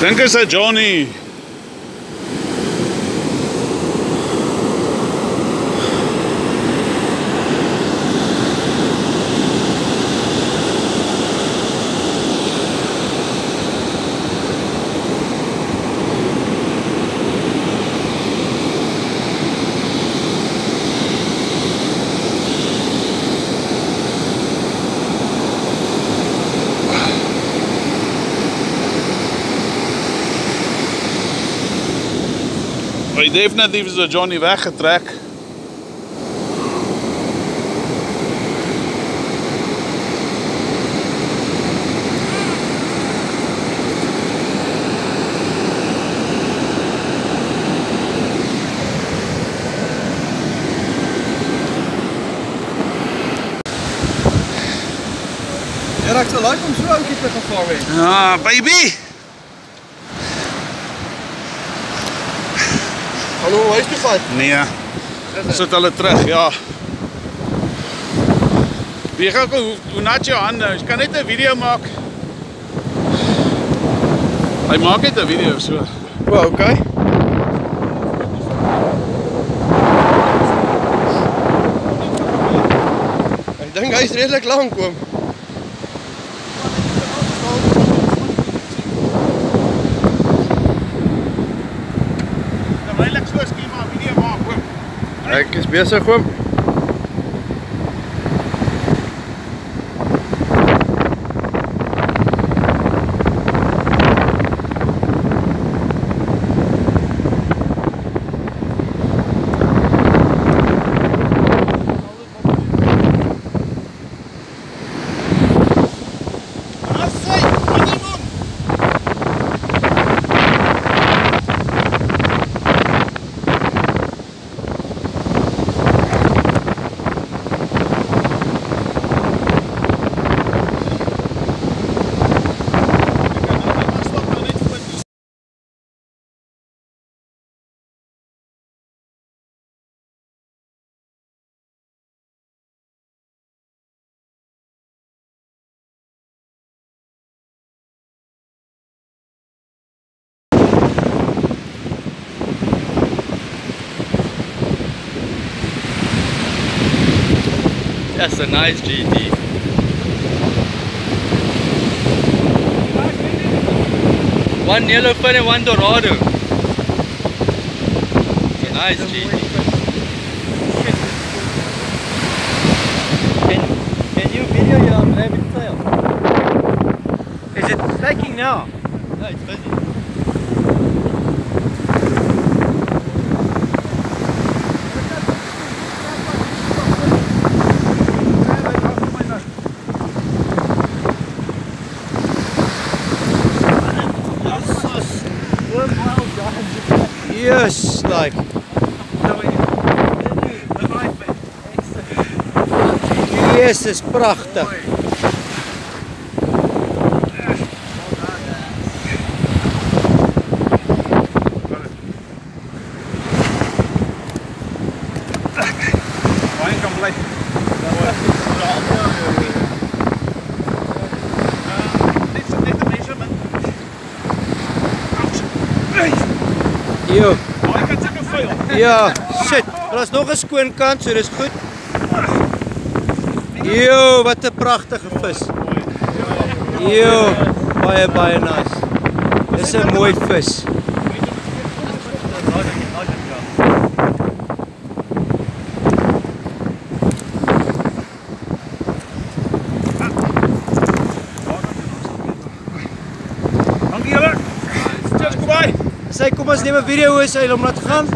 Dink is 'n Johnny. Hy definitief is 'n Johnny weggetrek. Ja, ek sal like om so ouetjie te gevang het. Ah, baby! Hallo, huis toe vat? Nee. Sit hulle terug, ja. Wie gaan hoe nat jou hande? Jy kan net 'n video maak. Hy maak net 'n video so. O, okay. Ek dink hy is redelik lank oom. Ek is besig oom. That's a nice GT. One Yellowfin and one Dorado. It's a nice GT. Can you video your rabbit tail? Is it taking now? No, it's busy. Yes, like. Yes, is pragtig. Baie kan bly. Jo. Ja, shit. Daar is nog 'n skoon kant, so dis goed. Jo, wat 'n pragtige vis. Jo, baie nice. Dis 'n mooi vis. Dankie julle. Cheers, kom by. Sê kom ons neem 'n video hoe hy hom laat gaan.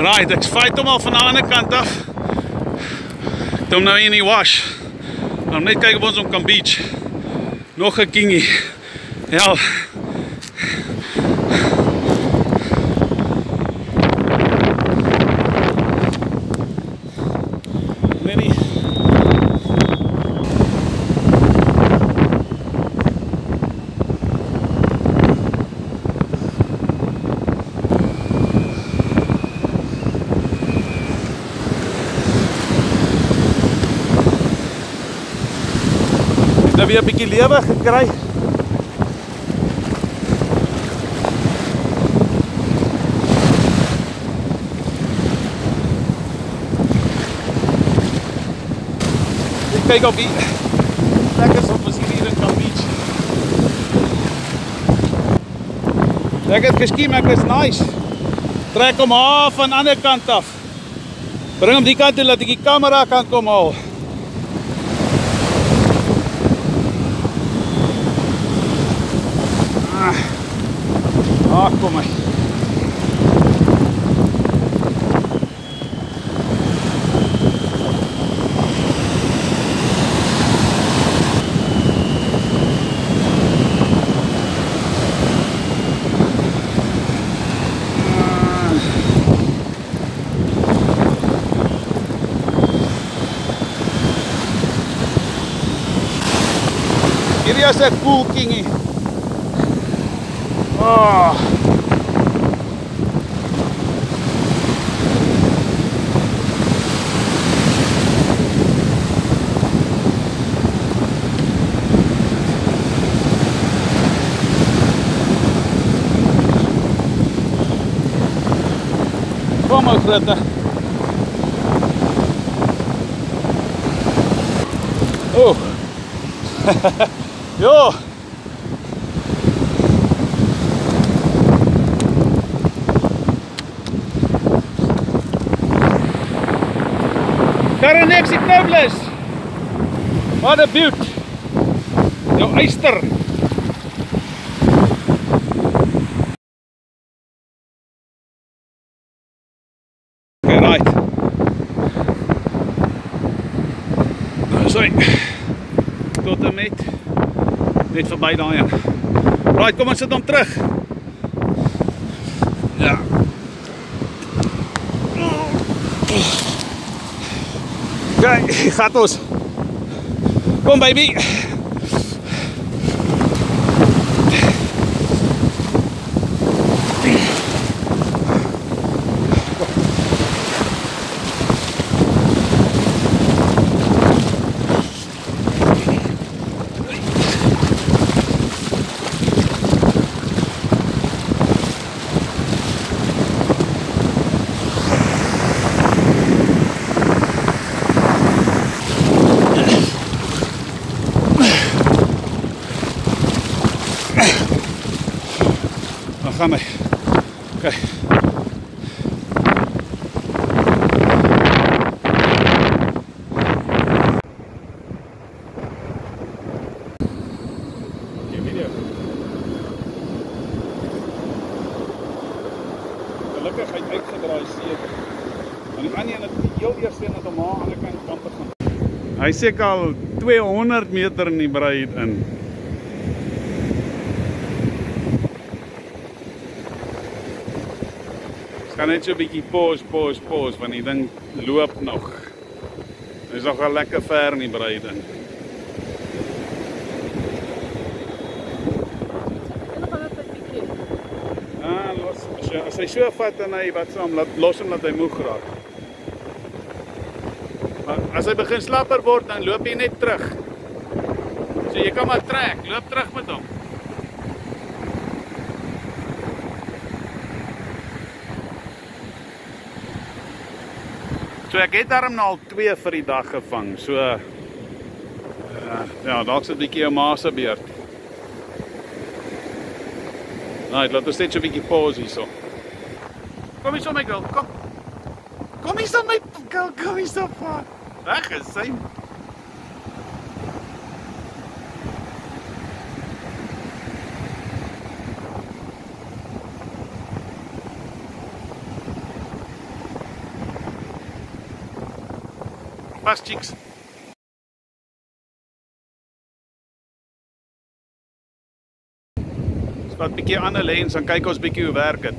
Right, ek fight hom al van die ander kant af. Ek het hom nou in die wash. Nou net kyk of ons hom kan beach. Nog 'n kingie. Ja. Many. Nou weer 'n bietjie lewe gekry. Ek kyk op die lekker op ons hier in Camp Beach. Ek het geskiem, ek is nice. Trek hom af van ander kant af. Bring hom die kant toe, laat ek die kamera kan kom haal. Kom maar. Hierdie is 'n cool kingie. Oh. Kom maar, grote. Oh. Jo. Karanexie Knoblis. Wat 'n beaut. Jou eyster. Okay, right. Nou sorry. Tot en met net verby daai een. Right, kom ons sit hom terug. Ja. Kijk, gaat ons. Kom baby. Dan gaan we. Oké. Video. Gelukkig hy uitgedraai seker. En die ander een het heel eers een het hom aan die ander kant begin. Hy seker al 200 meter in die breed in. Kan net so 'n bietjie pause, want die ding loop nog. Hy is nog wel lekker ver in die breed in. Ah, as hy so vat en hy wat saam, los hom dat hy moeg raak. Maar as hy begin slapper word, dan loop hy net terug. So jy kan maar trek, loop terug met hom. So ek het daarom nou al 2 vir die dag gevang. So ja, dalk so 'n bietjie 'n ma se beurt. Nou, laat ons net so 'n bietjie pause hierso. Kom hier so my girl, kom. Kom hier so my girl, kom hier so pa. Weg is hy. Pas chicks. Wat 'n bietjie ander lens, dan kyk ons bietjie hoe werk dit.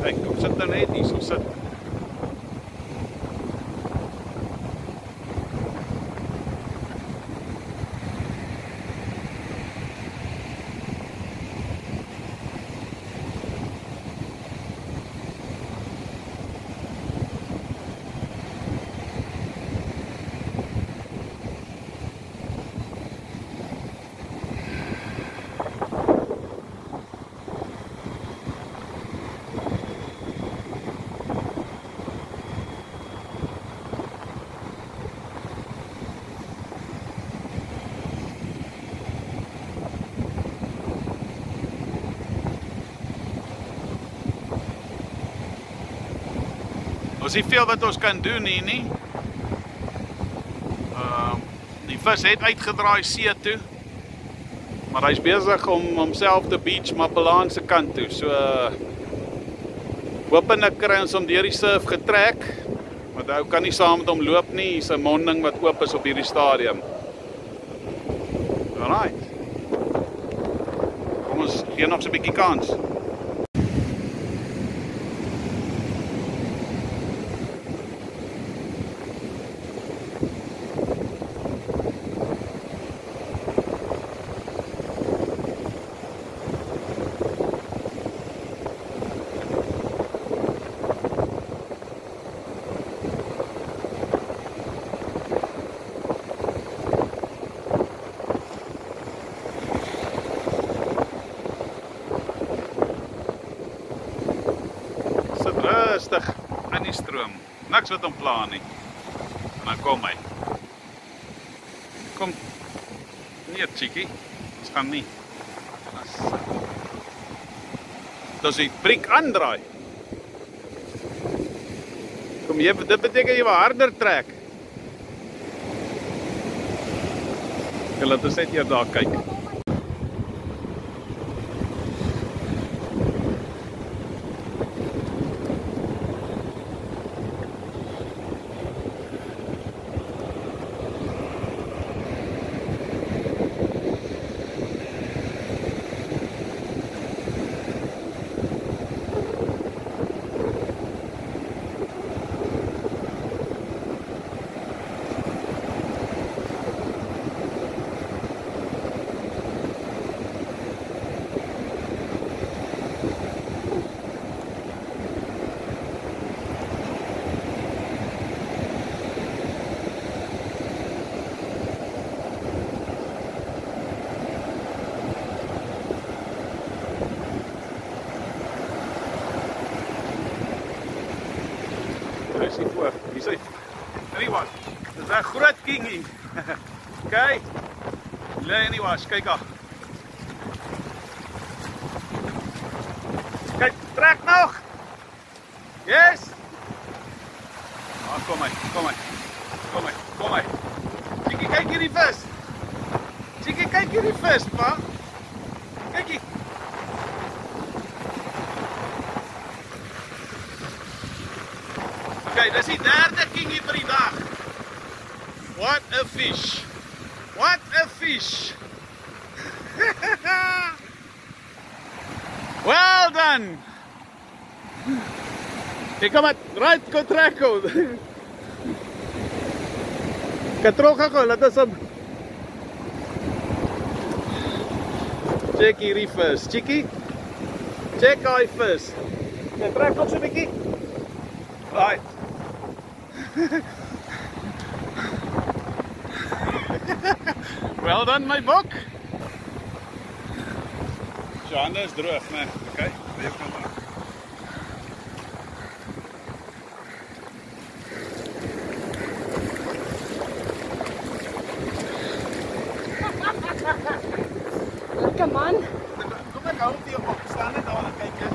Kyk, kom sit dan net hier, so sit. Ons nie veel wat ons kan doen hier nie. Die vis het uitgedraai see toe. Maar hy's besig om homself te beach Mapelane se kant toe. So hopelik kry ons hom deur die surf getrek. Want hy kan nie saam met hom loop nie. Hier's 'n monding wat oop is op hierdie stadium. Alright. Kom ons gee nog so 'n bietjie kans. Rustig in die stroom. Niks wat hom pla nie. En dan kom hy. Kom. Nee, chickie. Ons gaan nie. Dis die prik aandraai. Kom jy, dit beteken jy wil harder trek. Ek laat ons net hier daar kyk. Dis hier voor. Hier sê. Anyways, dis 'n groot kingie. Kyk. Anyways, kyk af. Kyk, trek nog. Yes. Kom hy. Chickie, kyk hierdie vis. Chickie, kyk hierdie vis, pa. Kykie. Okay, dis die derde kingie vir die dag. What a fish. What a fish. Well done. Ek kom right Kotreko. Katroka ko, laat ons op. Check hierdie vis. Chickie. Check hy vis. Jy trek nog so 'n bietjie. Right. Well done, my bok. Jou hande is droog, né? Okay, weer kan maar. Lekker man. Kom ek hou die op, staan net daar en kyk jy.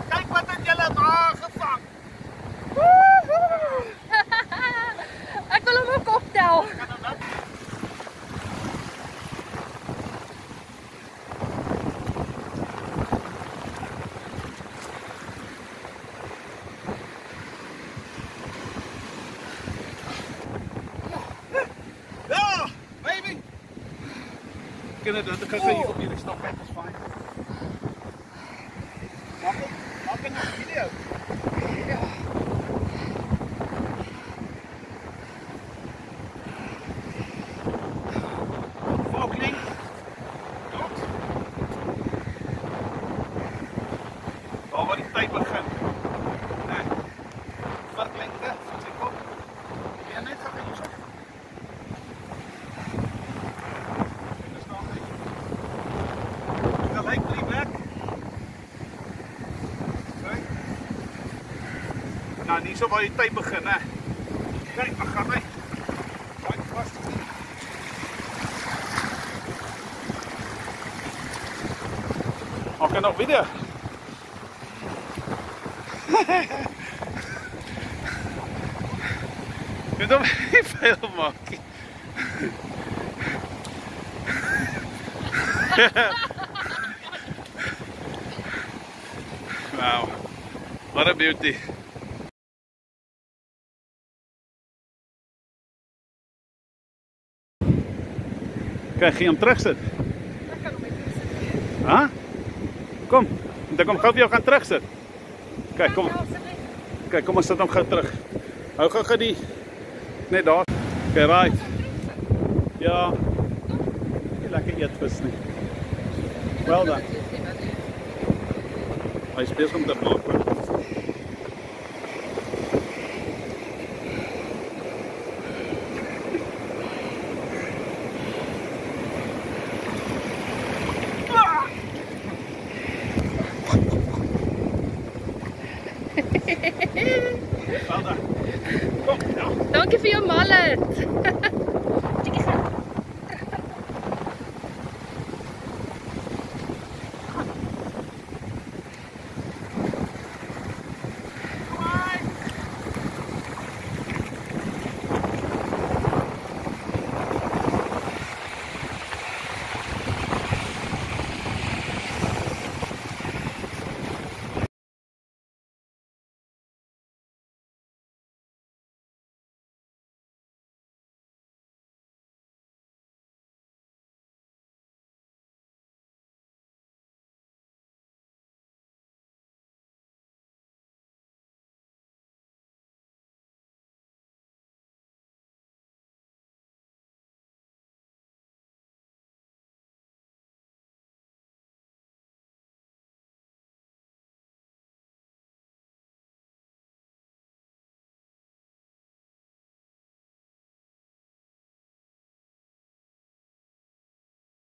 Kyk wat het julle daar gevang. Ek wil hom ook optel. Ja, baby. Kan dit dan kan jy op hierdie stap net is fyn. Maak 'n video. Ja. Volkling. Tot. Daar waar die tyd begin. Nee. Verklengte, soos ek kom. Ja, net gaan jy so. Dis nog nie. Ek lyk die werk. Kyk. Nou, nie so waar die tyd begin, hè. Kyk, ek gaan my. Kyk, vast. Maak nog video. Jy moet hom nie vuil maak nie. Wow, what a beauty. Kijk, ga je hem terugzetten? Huh? Kom, dan kom gou vir jou gaan terugsit. Kyk, kom. Kyk, kom ons sit hom gou terug. Hou gou die net daar. Okay, right. Ja. Nie lekker eet vis nie. Wel dan. Hy is besig om te maak. Dankie vir jou mallet.